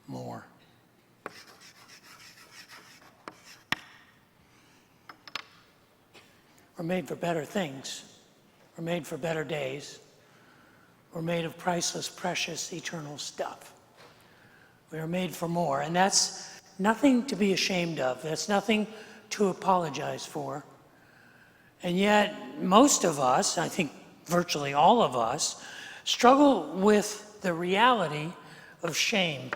more. We're made for better things. We're made for better days. We're made of priceless, precious, eternal stuff. We are made for more, and that's nothing to be ashamed of. That's nothing to apologize for. And yet, most of us, I think virtually all of us, struggle with the reality of shame.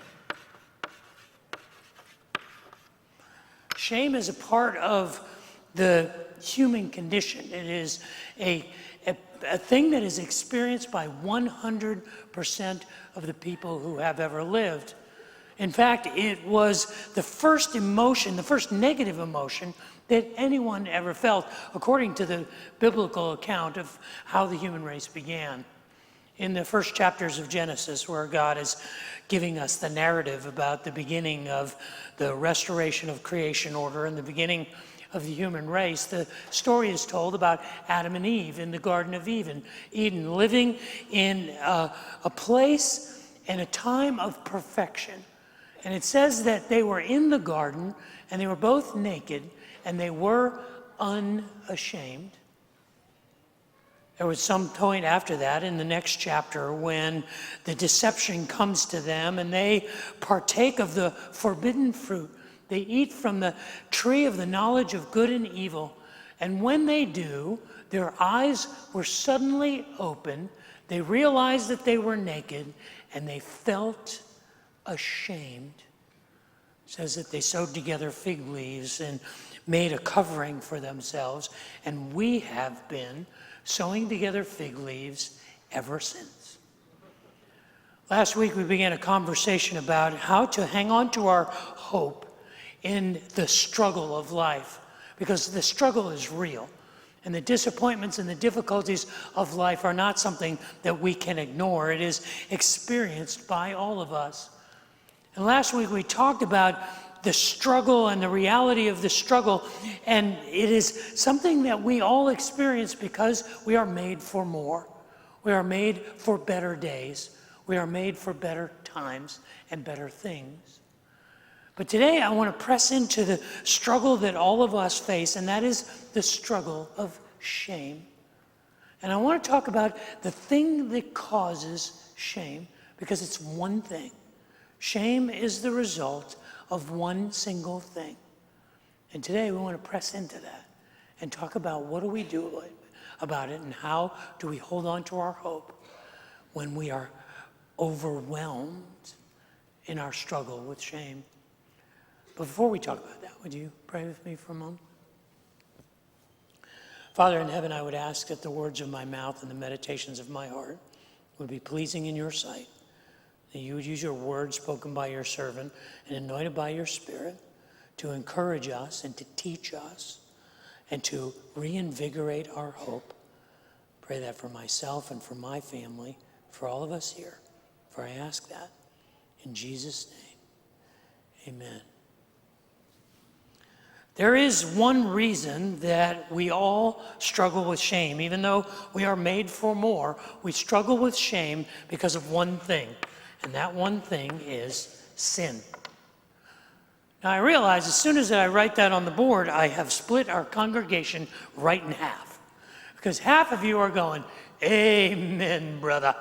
Shame is a part of the human condition. It is a thing that is experienced by 100% of the people who have ever lived. In fact, it was the first emotion, the first negative emotion that anyone ever felt, according to the biblical account of how the human race began. In the first chapters of Genesis, where God is giving us the narrative about the beginning of the restoration of creation order and the beginning of the human race, the story is told about Adam and Eve in the Garden of Eden, living in a place and a time of perfection. And it says that they were in the garden and they were both naked and they were unashamed. There was some point after that in the next chapter when the deception comes to them and they partake of the forbidden fruit. They eat from the tree of the knowledge of good and evil. And when they do, their eyes were suddenly opened. They realized that they were naked and they felt ashamed. It says that they sewed together fig leaves and made a covering for themselves. And we have been sewing together fig leaves ever since. Last week we began a conversation about how to hang on to our hope in the struggle of life, because the struggle is real. And the disappointments and the difficulties of life are not something that we can ignore. It is experienced by all of us. And last week we talked about the struggle and the reality of the struggle. And it is something that we all experience because we are made for more. We are made for better days. We are made for better times and better things. But today I want to press into the struggle that all of us face, and that is the struggle of shame. And I want to talk about the thing that causes shame, because it's one thing. Shame is the result of one single thing. And today we want to press into that and talk about what do we do about it and how do we hold on to our hope when we are overwhelmed in our struggle with shame. But before we talk about that, would you pray with me for a moment? Father in heaven, I would ask that the words of my mouth and the meditations of my heart would be pleasing in your sight, that you would use your words spoken by your servant and anointed by your Spirit to encourage us and to teach us and to reinvigorate our hope. Pray that for myself and for my family, for all of us here. For I ask that in Jesus' name, amen. There is one reason that we all struggle with shame. Even though we are made for more, we struggle with shame because of one thing, and that one thing is sin. Now I realize as soon as I write that on the board, I have split our congregation right in half. Because half of you are going, amen, brother.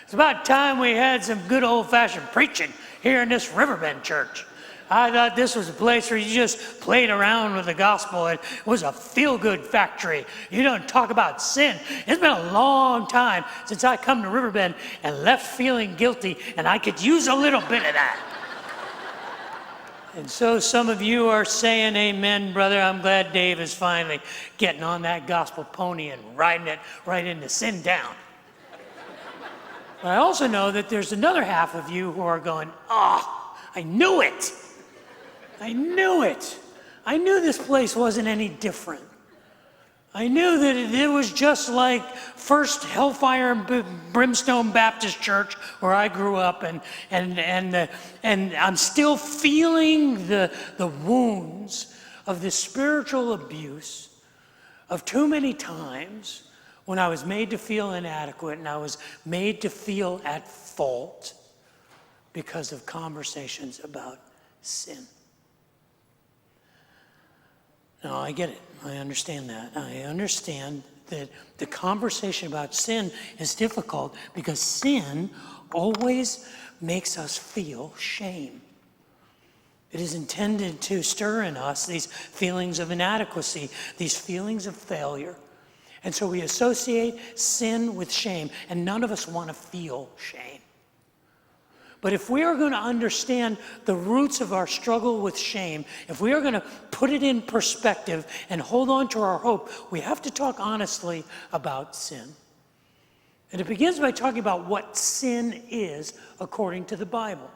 It's about time we had some good old-fashioned preaching here in this Riverbend church. I thought this was a place where you just played around with the gospel. It was a feel-good factory. You don't talk about sin. It's been a long time since I come to Riverbend and left feeling guilty, and I could use a little bit of that. And so some of you are saying, amen, brother. I'm glad Dave is finally getting on that gospel pony and riding it right into sin down. But I also know that there's another half of you who are going, I knew it. I knew it. I knew this place wasn't any different. I knew that it was just like First Hellfire and Brimstone Baptist Church where I grew up, and I'm still feeling the wounds of the spiritual abuse of too many times when I was made to feel inadequate and I was made to feel at fault because of conversations about sin. Now, I get it. I understand that. I understand that the conversation about sin is difficult because sin always makes us feel shame. It is intended to stir in us these feelings of inadequacy, these feelings of failure. And so we associate sin with shame, and none of us want to feel shame. But if we are going to understand the roots of our struggle with shame, if we are going to put it in perspective and hold on to our hope, we have to talk honestly about sin. And it begins by talking about what sin is according to the Bible.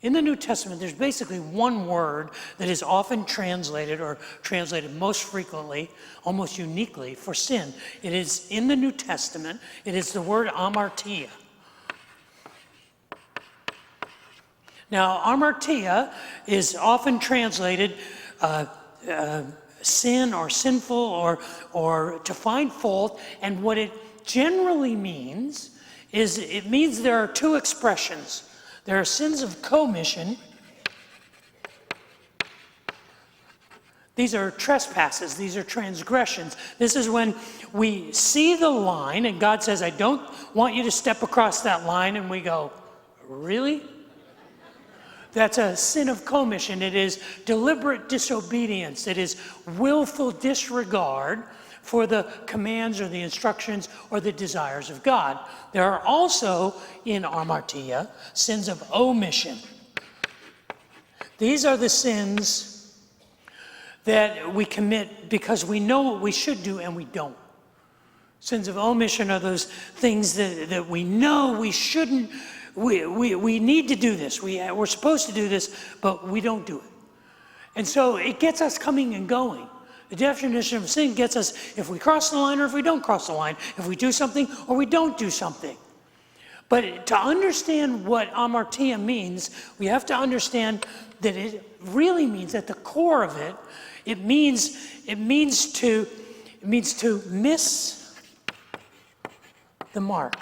In the New Testament, there's basically one word that is often translated, or translated most frequently, almost uniquely, for sin. It is in the New Testament, it is the word amartia. Now, amartia is often translated sin or sinful or to find fault, and what it generally means is it means there are two expressions. There are sins of commission. These are trespasses. These are transgressions. This is when we see the line and God says, I don't want you to step across that line, and we go, really? That's a sin of commission. It is deliberate disobedience. It is willful disregard for the commands or the instructions or the desires of God. There are also, in amartia, sins of omission. These are the sins that we commit because we know what we should do and we don't. Sins of omission are those things that we know we shouldn't. We need to do this. We're supposed to do this, but we don't do it. And so it gets us coming and going. The definition of sin gets us if we cross the line or if we don't cross the line, if we do something or we don't do something. But to understand what amartia means, we have to understand that it really means, at the core of it, it means to miss the mark.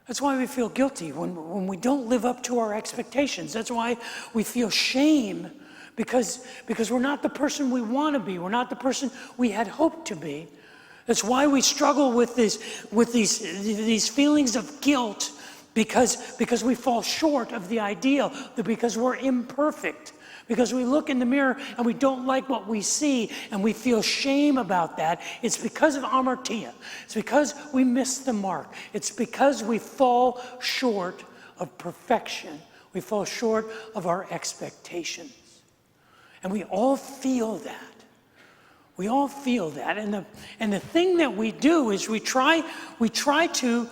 That's why we feel guilty when we don't live up to our expectations. That's why we feel shame, because we're not the person we want to be. We're not the person we had hoped to be. That's why we struggle with these feelings of guilt, because we fall short of the ideal, because we're imperfect. Because we look in the mirror and we don't like what we see and we feel shame about that. It's because of amartia. It's because we miss the mark. It's because we fall short of perfection. We fall short of our expectations. And we all feel that. We all feel that. And the thing that we do is we try to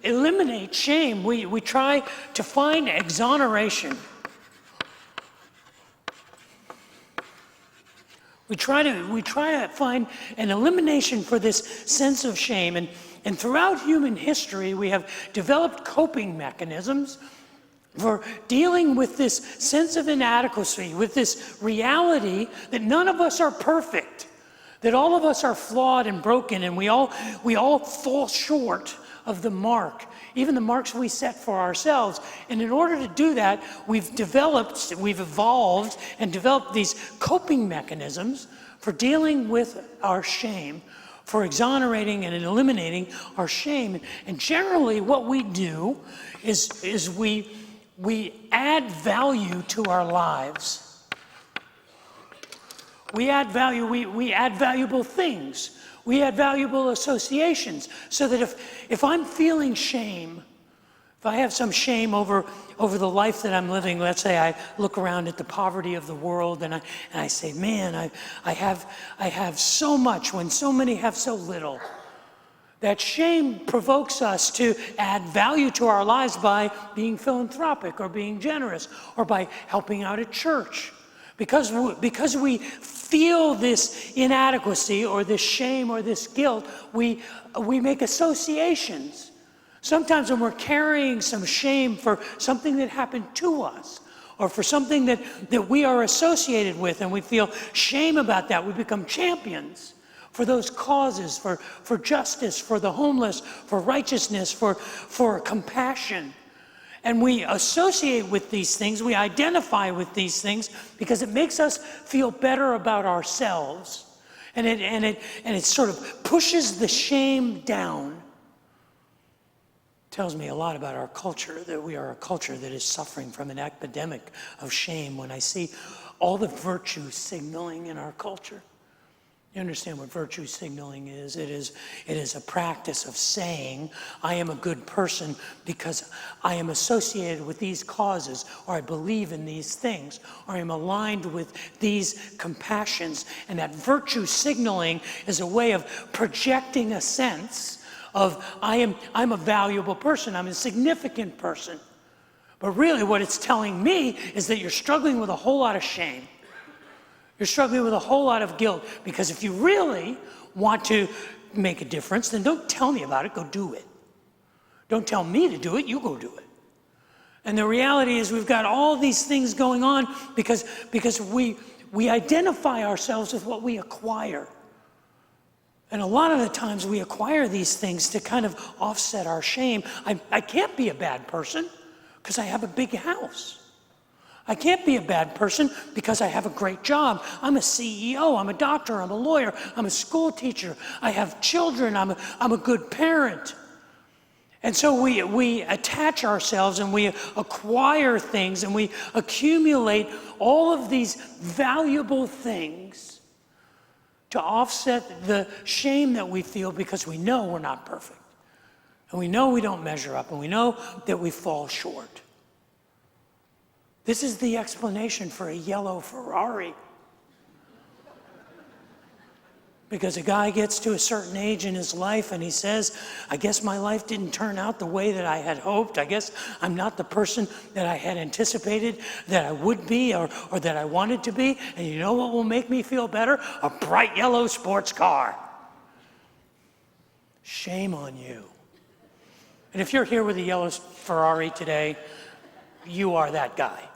eliminate shame. We try to find exoneration. We try to find an elimination for this sense of shame. And throughout human history, we have developed coping mechanisms for dealing with this sense of inadequacy, with this reality that none of us are perfect, that all of us are flawed and broken, and we all fall short of the mark, even the marks we set for ourselves. And in order to do that, we've evolved and developed these coping mechanisms for dealing with our shame, for exonerating and eliminating our shame. And generally what we do is we add value to our lives. We add value, we add valuable things. We add valuable associations, so that if I'm feeling shame, if I have some shame over the life that I'm living, let's say I look around at the poverty of the world and I say, man, I have so much when so many have so little. That shame provokes us to add value to our lives by being philanthropic or being generous or by helping out at church. Because we feel this inadequacy or this shame or this guilt, we make associations. Sometimes when we're carrying some shame for something that happened to us, or for something that we are associated with, and we feel shame about that, we become champions for those causes, for justice, for the homeless, for righteousness, for compassion. And we associate with these things, we identify with these things because it makes us feel better about ourselves. And it sort of pushes the shame down. Tells me a lot about our culture, that we are a culture that is suffering from an epidemic of shame when I see all the virtue signaling in our culture. You understand what virtue signaling is? It is a practice of saying, I am a good person because I am associated with these causes, or I believe in these things, or I am aligned with these compassions. And that virtue signaling is a way of projecting a sense of, I'm a valuable person, I'm a significant person. But really what it's telling me is that you're struggling with a whole lot of shame. You're struggling with a whole lot of guilt, because if you really want to make a difference, then don't tell me about it, go do it. Don't tell me to do it, you go do it. And the reality is we've got all these things going on because we identify ourselves with what we acquire. And a lot of the times we acquire these things to kind of offset our shame. I can't be a bad person because I have a big house. I can't be a bad person because I have a great job. I'm a CEO, I'm a doctor, I'm a lawyer, I'm a school teacher, I have children, I'm a good parent. And so we attach ourselves and we acquire things and we accumulate all of these valuable things to offset the shame that we feel because we know we're not perfect. And we know we don't measure up, and we know that we fall short. This is the explanation for a yellow Ferrari. Because a guy gets to a certain age in his life and he says, I guess my life didn't turn out the way that I had hoped. I guess I'm not the person that I had anticipated that I would be or that I wanted to be. And you know what will make me feel better? A bright yellow sports car. Shame on you. And if you're here with a yellow Ferrari today, you are that guy.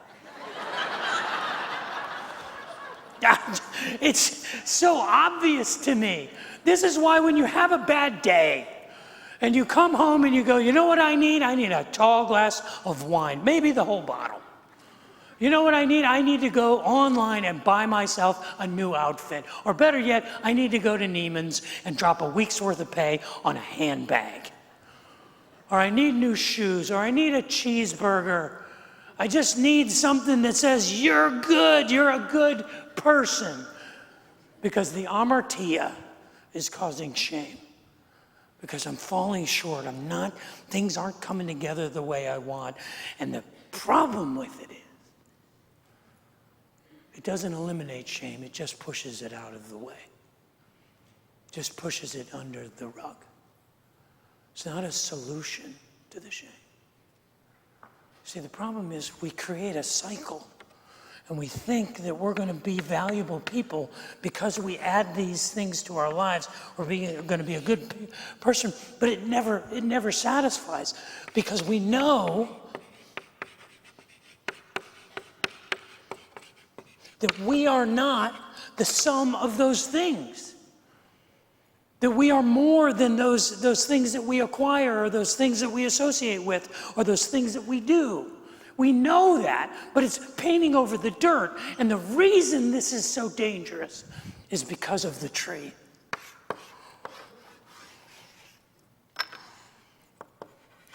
It's so obvious to me. This is why when you have a bad day and you come home and you go, you know what I need? I need a tall glass of wine, maybe the whole bottle. You know what I need? I need to go online and buy myself a new outfit. Or better yet, I need to go to Neiman's and drop a week's worth of pay on a handbag. Or I need new shoes, or I need a cheeseburger. I just need something that says, you're good, you're a good person. Because the amartia is causing shame. Because I'm falling short, things aren't coming together the way I want. And the problem with it is, it doesn't eliminate shame, it just pushes it out of the way. Just pushes it under the rug. It's not a solution to the shame. See, the problem is we create a cycle and we think that we're going to be valuable people because we add these things to our lives. We're going to be a good person, but it never satisfies because we know that we are not the sum of those things. That we are more than those things that we acquire or those things that we associate with or those things that we do. We know that, but it's painting over the dirt. And the reason this is so dangerous is because of the tree.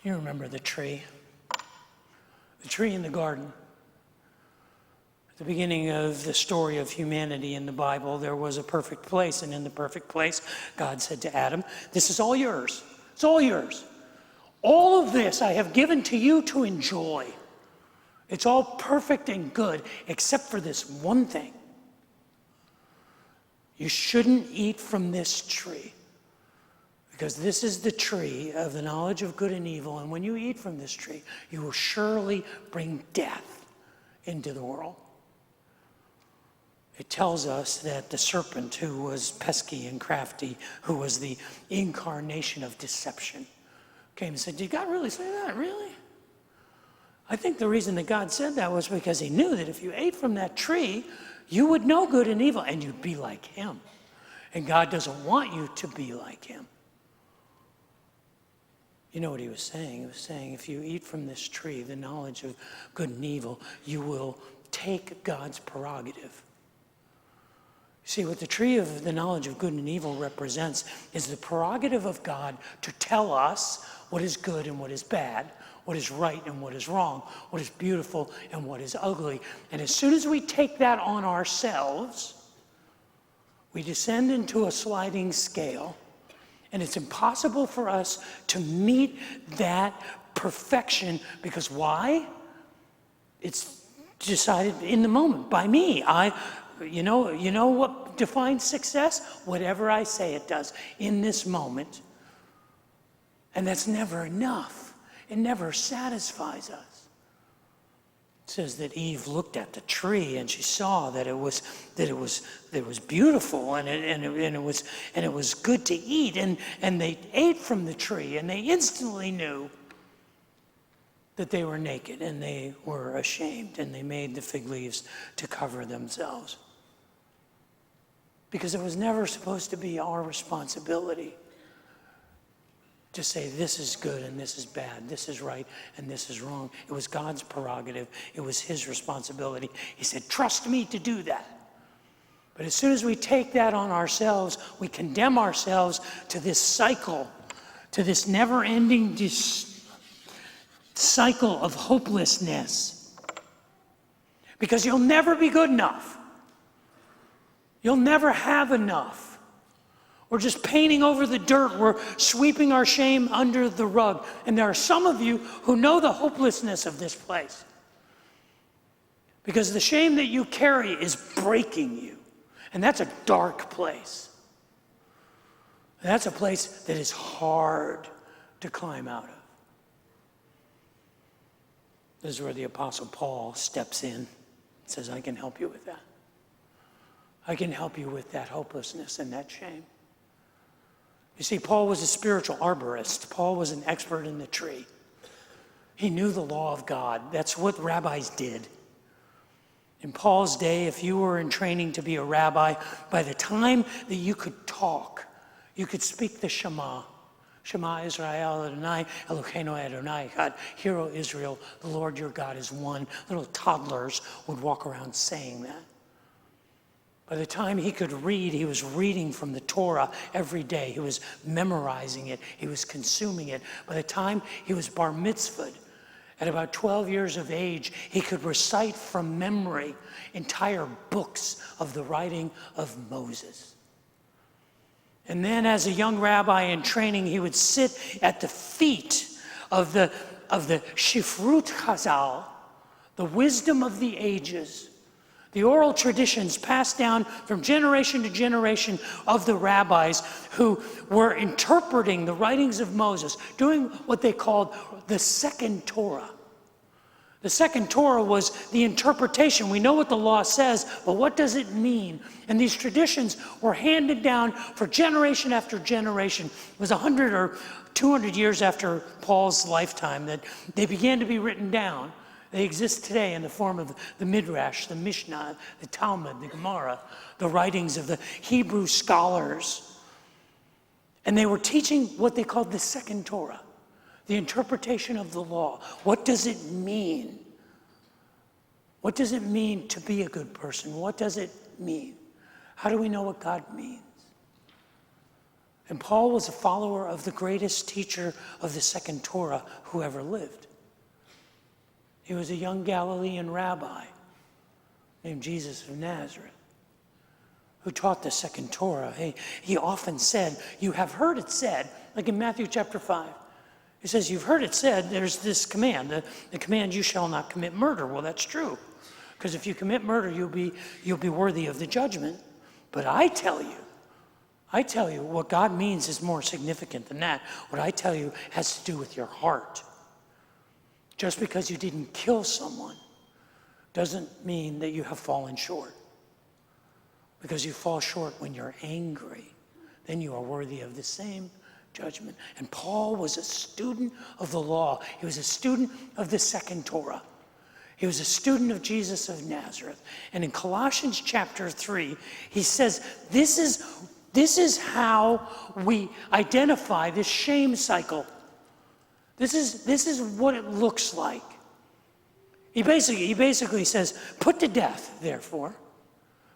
You remember the tree? The tree in the garden. At the beginning of the story of humanity in the Bible, there was a perfect place, and in the perfect place, God said to Adam, this is all yours. It's all yours. All of this I have given to you to enjoy. It's all perfect and good, except for this one thing. You shouldn't eat from this tree, because this is the tree of the knowledge of good and evil, and when you eat from this tree, you will surely bring death into the world. It tells us that the serpent, who was pesky and crafty, who was the incarnation of deception, came and said, did God really say that? Really? I think the reason that God said that was because he knew that if you ate from that tree, you would know good and evil, and you'd be like him. And God doesn't want you to be like him. You know what he was saying? He was saying, if you eat from this tree, the knowledge of good and evil, you will take God's prerogative. See, what the tree of the knowledge of good and evil represents is the prerogative of God to tell us what is good and what is bad, what is right and what is wrong, what is beautiful and what is ugly. And as soon as we take that on ourselves, we descend into a sliding scale, and it's impossible for us to meet that perfection, because why? It's decided in the moment by me. You know what defines success? Whatever I say it does in this moment. And that's never enough. It never satisfies us. It says that Eve looked at the tree and she saw that it was beautiful and it was good to eat, and they ate from the tree and they instantly knew that they were naked and they were ashamed, and they made the fig leaves to cover themselves. Because it was never supposed to be our responsibility to say this is good and this is bad, this is right and this is wrong. It was God's prerogative. It was his responsibility. He said, trust me to do that. But as soon as we take that on ourselves, we condemn ourselves to this cycle, to this never-ending cycle of hopelessness. Because you'll never be good enough. You'll never have enough. We're just painting over the dirt. We're sweeping our shame under the rug. And there are some of you who know the hopelessness of this place. Because the shame that you carry is breaking you. And that's a dark place. That's a place that is hard to climb out of. This is where the Apostle Paul steps in and says, I can help you with that. I can help you with that hopelessness and that shame. You see, Paul was a spiritual arborist. Paul was an expert in the tree. He knew the law of God. That's what rabbis did. In Paul's day, if you were in training to be a rabbi, by the time that you could talk, you could speak the Shema. Shema Israel Adonai, Eloheinu Adonai Echad. Hear, O Israel, the Lord your God is one. Little toddlers would walk around saying that. By the time he could read, he was reading from the Torah every day. He was memorizing it. He was consuming it. By the time he was bar mitzvahed, at about 12 years of age, he could recite from memory entire books of the writing of Moses. And then as a young rabbi in training, he would sit at the feet of the Shifrut Chazal, the wisdom of the ages, the oral traditions passed down from generation to generation of the rabbis who were interpreting the writings of Moses, doing what they called the second Torah. The second Torah was the interpretation. We know what the law says, but what does it mean? And these traditions were handed down for generation after generation. It was 100 or 200 years after Paul's lifetime that they began to be written down. They exist today in the form of the Midrash, the Mishnah, the Talmud, the Gemara, the writings of the Hebrew scholars. And they were teaching what they called the second Torah, the interpretation of the law. What does it mean? What does it mean to be a good person? What does it mean? How do we know what God means? And Paul was a follower of the greatest teacher of the second Torah who ever lived. He was a young Galilean rabbi named Jesus of Nazareth who taught the second Torah. He often said, you have heard it said, like in Matthew chapter 5. He says, you've heard it said, there's this command, the command, you shall not commit murder. Well, that's true. Because if you commit murder, you'll be worthy of the judgment. But I tell you, what God means is more significant than that. What I tell you has to do with your heart. Just because you didn't kill someone doesn't mean that you have fallen short. Because you fall short when you're angry. Then you are worthy of the same judgment. And Paul was a student of the law. He was a student of the second Torah. He was a student of Jesus of Nazareth. And in Colossians chapter 3, he says, this is how we identify this shame cycle. This is what it looks like. He basically says, put to death, therefore.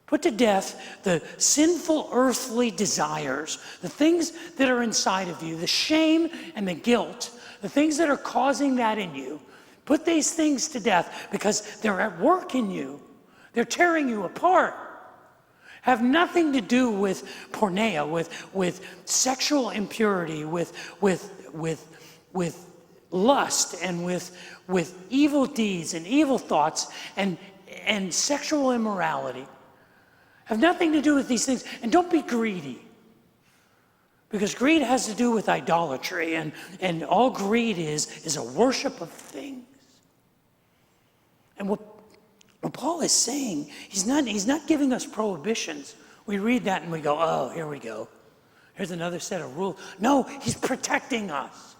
Put to death the sinful earthly desires, the things that are inside of you, the shame and the guilt, the things that are causing that in you. Put these things to death because they're at work in you. They're tearing you apart. Have nothing to do with porneia, with sexual impurity, with lust, and with evil deeds and evil thoughts and sexual immorality. Have nothing to do with these things. And don't be greedy. Because greed has to do with idolatry. And all greed is a worship of things. And what Paul is saying, he's not giving us prohibitions. We read that and we go, oh, here we go. Here's another set of rules. No, he's protecting us.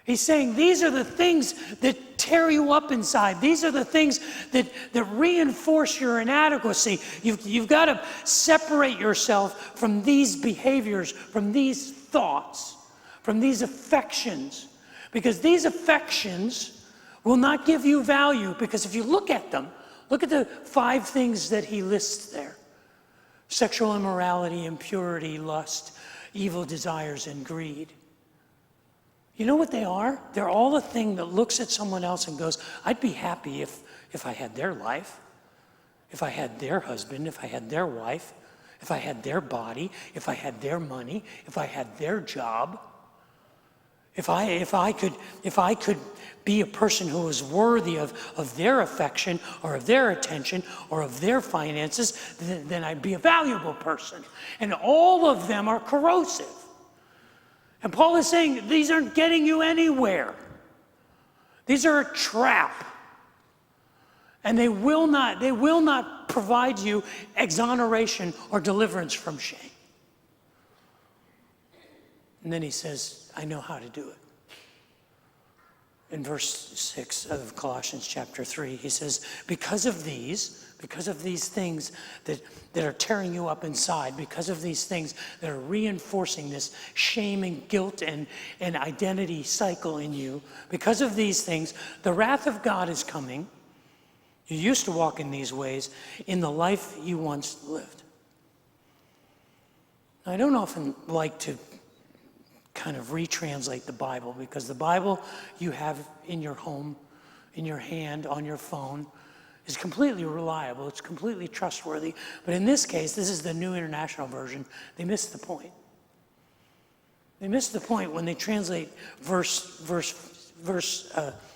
He's saying these are the things that tear you up inside. These are the things that reinforce your inadequacy. You've got to separate yourself from these behaviors, from these thoughts, from these affections. Because these affections will not give you value. Because if you look at them, look at the 5 things that he lists there. Sexual immorality, impurity, lust, evil desires, and greed. You know what they are? They're all a thing that looks at someone else and goes, I'd be happy if I had their life, if I had their husband, if I had their wife, if I had their body, if I had their money, if I had their job. If I could be a person who was worthy of their affection or of their attention or of their finances, then I'd be a valuable person. And all of them are corrosive. And Paul is saying these aren't getting you anywhere. These are a trap. And they will not provide you exoneration or deliverance from shame. And then he says, I know how to do it. In verse 6 of Colossians chapter 3, he says, because of these things that are tearing you up inside, because of these things that are reinforcing this shame and guilt and identity cycle in you, because of these things, the wrath of God is coming. You used to walk in these ways in the life you once lived. I don't often like to kind of retranslate the Bible, because the Bible you have in your home, in your hand, on your phone, is completely reliable. It's completely trustworthy. But in this case, this is the New International Version. They missed the point. They missed the point when they translate verse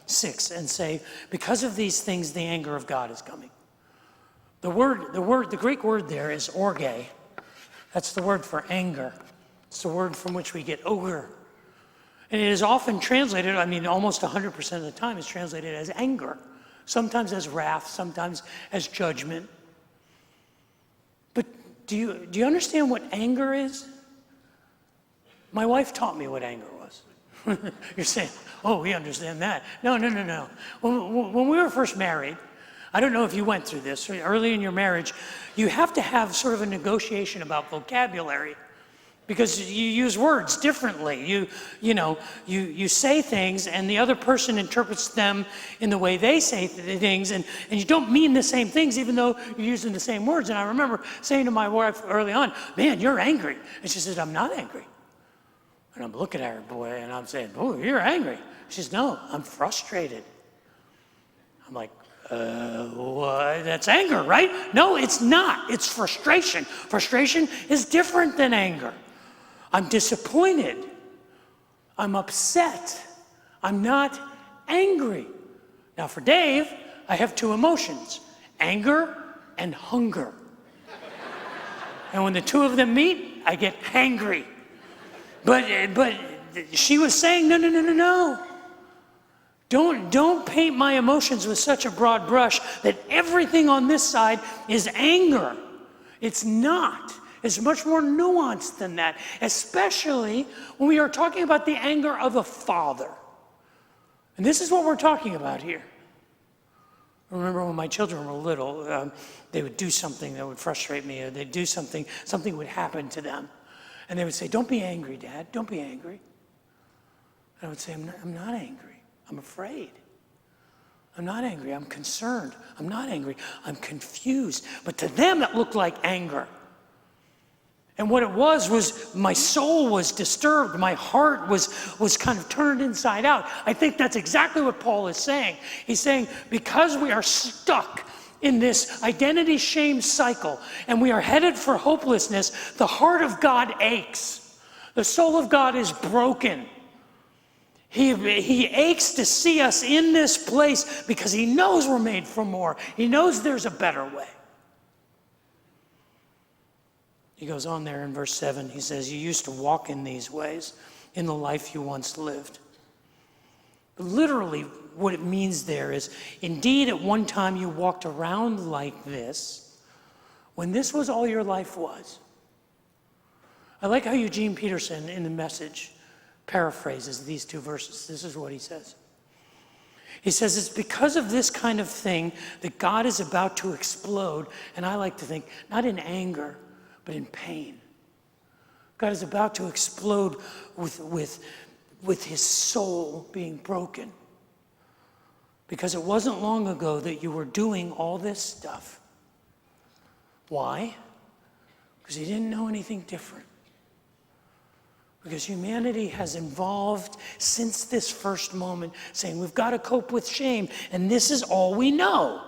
6 and say, because of these things, the anger of God is coming. The Greek word there is orge. That's the word for anger. It's the word from which we get ogre. And it is often translated, almost 100% of the time, it's translated as anger. Sometimes as wrath, sometimes as judgment. But do you understand what anger is? My wife taught me what anger was. You're saying, oh, we understand that. No. When we were first married, I don't know if you went through this, early in your marriage, you have to have sort of a negotiation about vocabulary. Because you use words differently. You say things and the other person interprets them in the way they say things, and you don't mean the same things even though you're using the same words. And I remember saying to my wife early on, man, you're angry. And she said, I'm not angry. And I'm looking at her, boy, and I'm saying, oh, you're angry. She says, no, I'm frustrated. I'm like, what? That's anger, right? No, it's not. It's frustration. Frustration is different than anger. I'm disappointed. I'm upset. I'm not angry. Now for Dave, I have 2 emotions, anger and hunger. And when the 2 of them meet, I get hangry. But she was saying, no. Don't paint my emotions with such a broad brush that everything on this side is anger. It's not. is much more nuanced than that, especially when we are talking about the anger of a father. And this is what we're talking about here. I remember when my children were little, they would do something that would frustrate me, or they'd do something would happen to them. And they would say, "Don't be angry, Dad, don't be angry." And I would say, I'm not angry, I'm afraid. I'm not angry, I'm concerned. I'm not angry, I'm confused. But to them, it looked like anger. And what it was my soul was disturbed. My heart was kind of turned inside out. I think that's exactly what Paul is saying. He's saying, because we are stuck in this identity shame cycle and we are headed for hopelessness, the heart of God aches. The soul of God is broken. He aches to see us in this place because he knows we're made for more. He knows there's a better way. He goes on there in verse 7, he says, "You used to walk in these ways in the life you once lived." But literally, what it means there is, indeed, at one time you walked around like this, when this was all your life was. I like how Eugene Peterson in the Message paraphrases these two verses. This is what he says. He says, it's because of this kind of thing that God is about to explode, and I like to think, not in anger, but in pain. God is about to explode with his soul being broken. Because it wasn't long ago that you were doing all this stuff. Why? Because you didn't know anything different. Because humanity has evolved since this first moment, saying we've got to cope with shame, and this is all we know.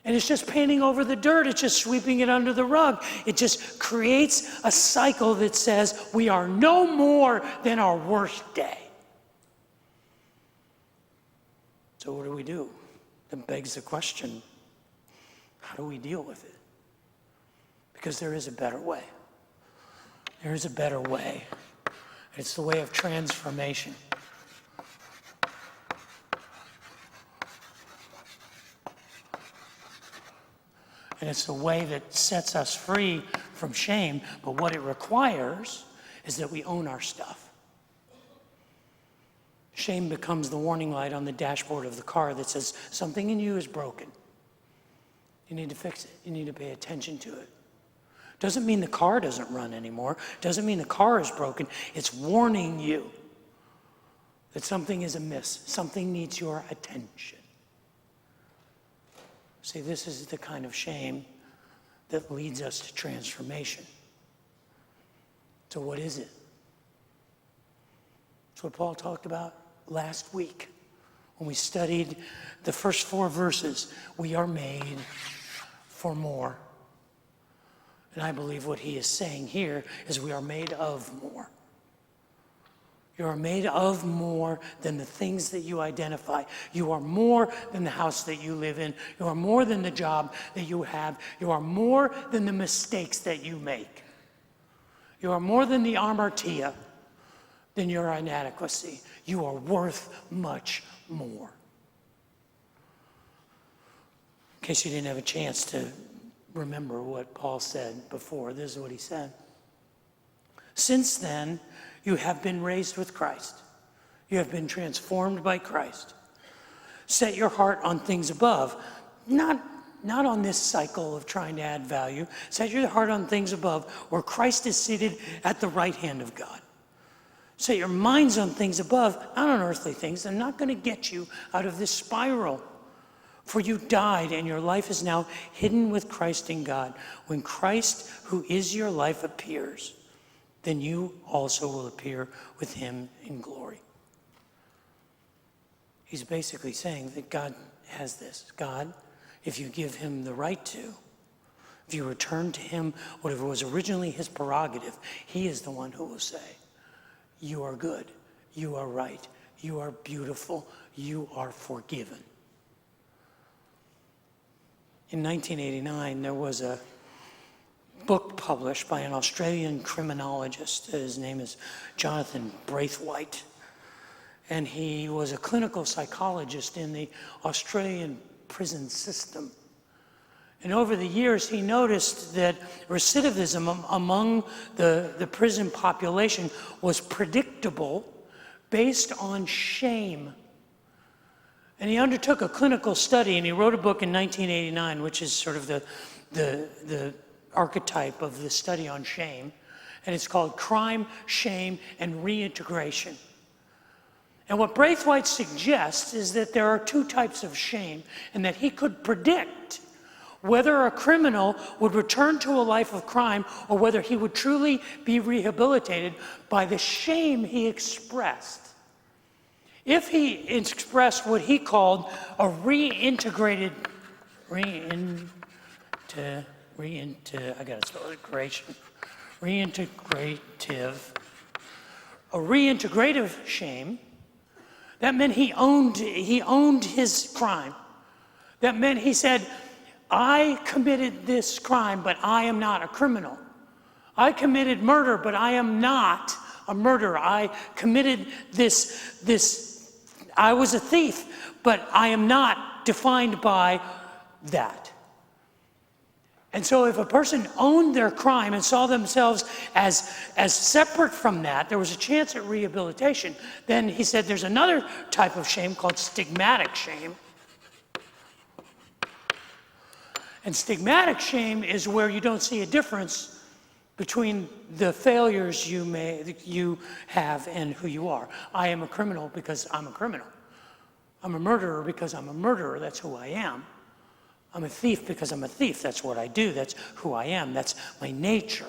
And it's just painting over the dirt. It's just sweeping it under the rug. It just creates a cycle that says we are no more than our worst day. So what do we do? That begs the question, how do we deal with it? Because there is a better way. There is a better way. It's the way of transformation. And it's the way that sets us free from shame, but what it requires is that we own our stuff. Shame becomes the warning light on the dashboard of the car that says, something in you is broken. You need to fix it. You need to pay attention to it. Doesn't mean the car doesn't run anymore. Doesn't mean the car is broken. It's warning you that something is amiss. Something needs your attention. See, this is the kind of shame that leads us to transformation. So what is it? It's what Paul talked about last week when we studied the first 4 verses. We are made for more. And I believe what he is saying here is we are made of more. You are made of more than the things that you identify. You are more than the house that you live in. You are more than the job that you have. You are more than the mistakes that you make. You are more than the amartia, than your inadequacy. You are worth much more. In case you didn't have a chance to remember what Paul said before, this is what he said. Since then, you have been raised with Christ. You have been transformed by Christ. Set your heart on things above, not on this cycle of trying to add value. Set your heart on things above, where Christ is seated at the right hand of God. Set your minds on things above, not on earthly things. They're not going to get you out of this spiral. For you died, and your life is now hidden with Christ in God. When Christ, who is your life, appears, then you also will appear with him in glory. He's basically saying that God has this. God, if you give him the right to, if you return to him whatever was originally his prerogative, he is the one who will say, you are good, you are right, you are beautiful, you are forgiven. In 1989, there was a book published by an Australian criminologist. His name is Jonathan Braithwaite. And he was a clinical psychologist in the Australian prison system. And over the years, he noticed that recidivism among the prison population was predictable based on shame. And he undertook a clinical study, and he wrote a book in 1989, which is sort of the archetype of the study on shame. And it's called Crime, Shame, and Reintegration. And what Braithwaite suggests is that there are two types of shame, and that he could predict whether a criminal would return to a life of crime or whether he would truly be rehabilitated by the shame he expressed. If he expressed what he called a reintegrative shame, that meant he owned his crime. That meant he said, I committed this crime, but I am not a criminal. I committed murder, but I am not a murderer. I committed I was a thief, but I am not defined by that. And so if a person owned their crime and saw themselves as separate from that, there was a chance at rehabilitation. Then he said there's another type of shame called stigmatic shame. And stigmatic shame is where you don't see a difference between the failures you have and who you are. I am a criminal because I'm a criminal. I'm a murderer because I'm a murderer. That's who I am. I'm a thief because I'm a thief. That's what I do. That's who I am. That's my nature.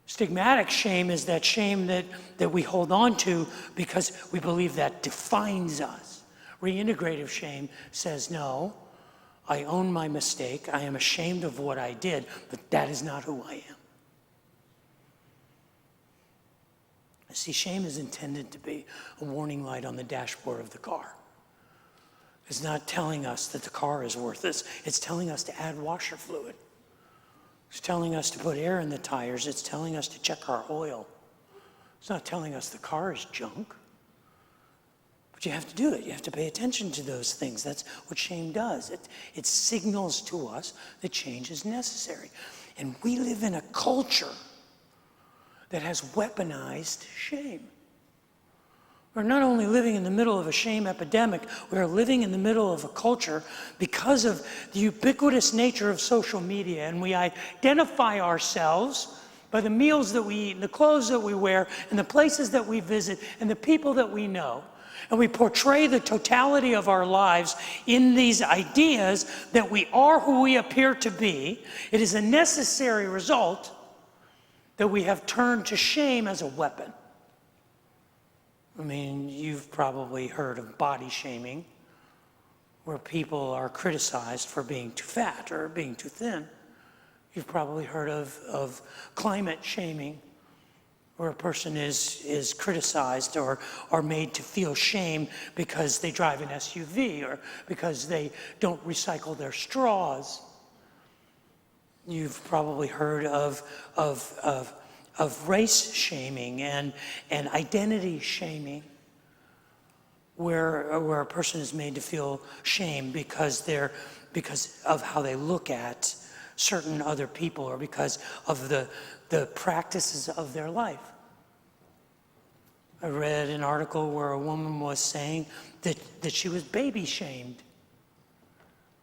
Stigmatic shame is that shame that we hold on to because we believe that defines us. Reintegrative shame says, no, I own my mistake. I am ashamed of what I did, but that is not who I am. See, shame is intended to be a warning light on the dashboard of the car. It's not telling us that the car is worthless. It's telling us to add washer fluid. It's telling us to put air in the tires. It's telling us to check our oil. It's not telling us the car is junk. But you have to do it. You have to pay attention to those things. That's what shame does. It signals to us that change is necessary. And we live in a culture that has weaponized shame. We're not only living in the middle of a shame epidemic, we are living in the middle of a culture because of the ubiquitous nature of social media, and we identify ourselves by the meals that we eat, and the clothes that we wear, and the places that we visit, and the people that we know. And we portray the totality of our lives in these ideas that we are who we appear to be. It is a necessary result that we have turned to shame as a weapon. I mean, you've probably heard of body shaming, where people are criticized for being too fat or being too thin. You've probably heard of climate shaming, where a person is criticized or made to feel shame because they drive an SUV or because they don't recycle their straws. You've probably heard of race shaming and identity shaming, where a person is made to feel shame because of how they look at certain other people or because of the practices of their life. I read an article where a woman was saying that she was baby shamed.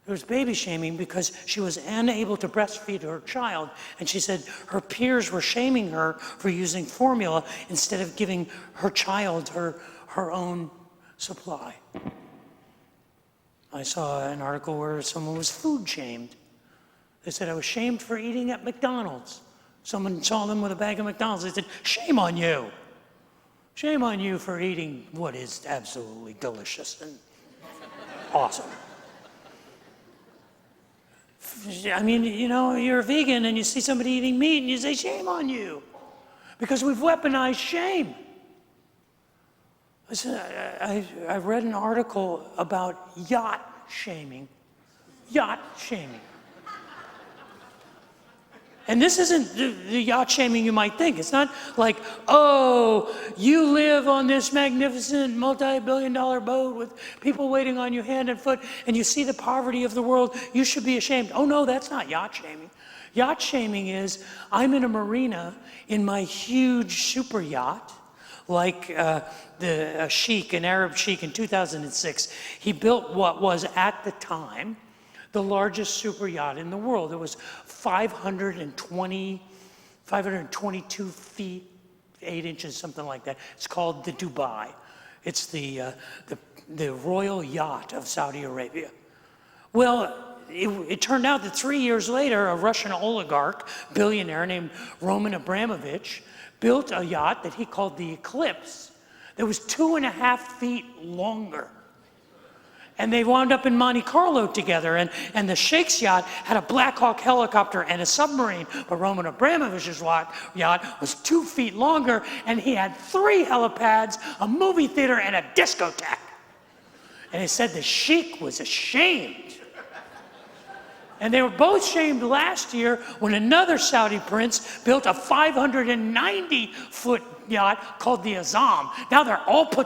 It was baby shaming because she was unable to breastfeed her child. And she said her peers were shaming her for using formula instead of giving her child her own supply. I saw an article where someone was food shamed. They said, I was shamed for eating at McDonald's. Someone saw them with a bag of McDonald's. They said, shame on you. Shame on you for eating what is absolutely delicious and awesome. I mean, you know, you're a vegan and you see somebody eating meat and you say, shame on you. Because we've weaponized shame. I read an article about yacht shaming. Yacht shaming. And this isn't the yacht shaming you might think. It's not like, oh, you live on this magnificent multi-billion-dollar boat with people waiting on you hand and foot, and you see the poverty of the world, you should be ashamed. Oh no, that's not yacht shaming. Yacht shaming is, I'm in a marina in my huge super yacht, like the sheikh, an Arab sheikh in 2006. He built what was at the time the largest super yacht in the world. It was 522 feet, 8 inches, something like that. It's called the Dubai. It's the royal yacht of Saudi Arabia. Well, it turned out that 3 years later, a Russian oligarch, billionaire named Roman Abramovich, built a yacht that he called the Eclipse that was 2.5 feet longer. And they wound up in Monte Carlo together, and the Sheikh's yacht had a Black Hawk helicopter and a submarine, but Roman Abramovich's yacht was 2 feet longer, and he had 3 helipads, a movie theater, and a discotheque. And they said the Sheikh was ashamed. And they were both shamed last year when another Saudi prince built a 590-foot yacht called the Azam. Now they're all put